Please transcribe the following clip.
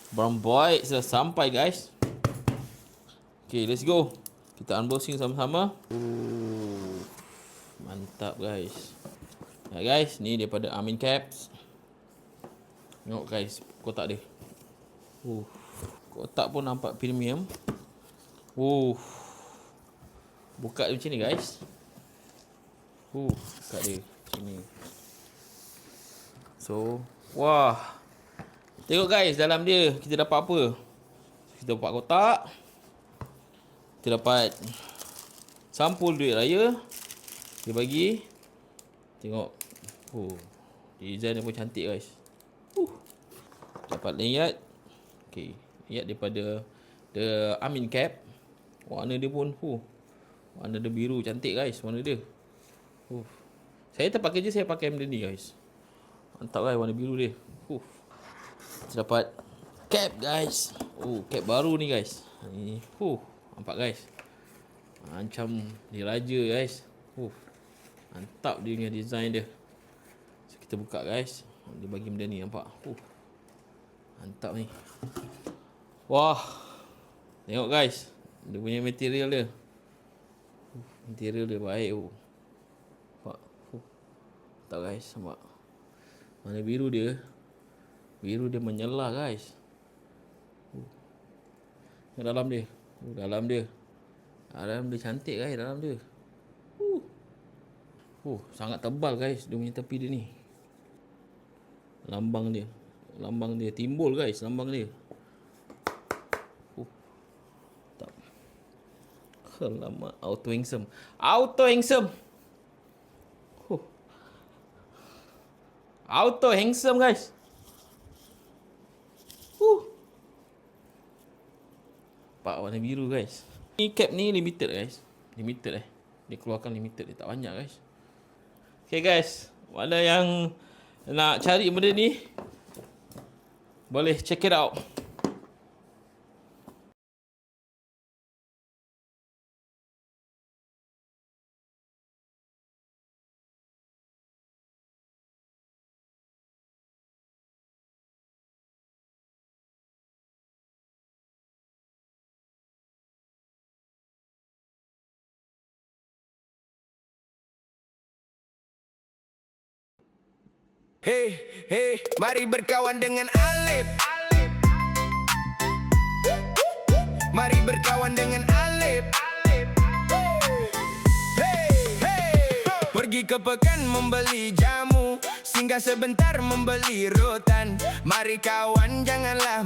Brown boy sudah sampai guys. Okay, let's go. Kita unboxing sama-sama. Mantap guys. Ya guys, ni daripada Amin Caps. Tengok guys, kotak dia. Kotak pun nampak premium. Buka dia macam ni guys. Buka dia macam ni. So, wah. Tengok guys, dalam dia kita dapat apa? Kita dapat kotak. Kita dapat sampul duit raya. Dia bagi. Tengok. Design dia pun cantik guys. Dapat lanyard. Okay, lanyard daripada The Amin Cap. Warna dia pun warna dia biru, cantik guys warna dia. Saya tempat kerja saya pakai benda ni guys. Mantap guys warna biru dia. Kita dapat cap guys. Cap baru ni guys. Ni nampak guys. Macam diraja guys. Mantap dia punya design dia. So, kita buka guys. Dia bagi benda ni nampak. Mantap ni. Wah. Tengok guys. Dia punya material dia. Material dia baik. Nampak. Nampak guys. Nampak. Warna biru dia. Biru dia menyala guys. Dalam dia. Dalam dia. Dalam dia cantik guys dalam dia. Sangat tebal guys dia punya tepi dia ni. Lambang dia. Lambang dia timbul guys lambang dia. Tak. Alamak, auto handsome. Auto handsome. Auto handsome guys. Pak warna biru guys. Ni cap ni limited guys. Limited Dia keluarkan limited, dia tak banyak guys. Okay guys, mana yang nak cari benda ni boleh check it out. Hey, mari berkawan dengan Alip. Mari berkawan dengan Alip. Hey, pergi ke pekan membeli jamu, singgah sebentar membeli rotan. Mari kawan, janganlah